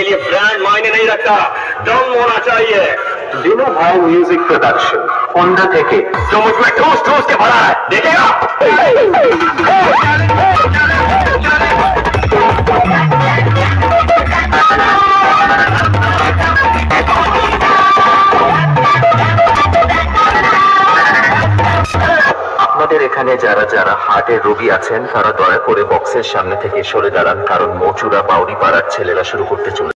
लिए ब्रांड मायने नहीं रखता, दम होना चाहिए। दिनों भाई म्यूजिक प्रोडक्शन होंडा থেকে जो मुझमें ठूस ठूस के भरा है देखेगा। আপনাদের এখানে যারা যারা হার্টের রোগী আছেন তারা দয়া করে বক্সের সামনে থেকে সরে দাঁড়ান, কারণ মচুরা বাউরি পাড়ার ছেলেরা শুরু করতে চলেছে।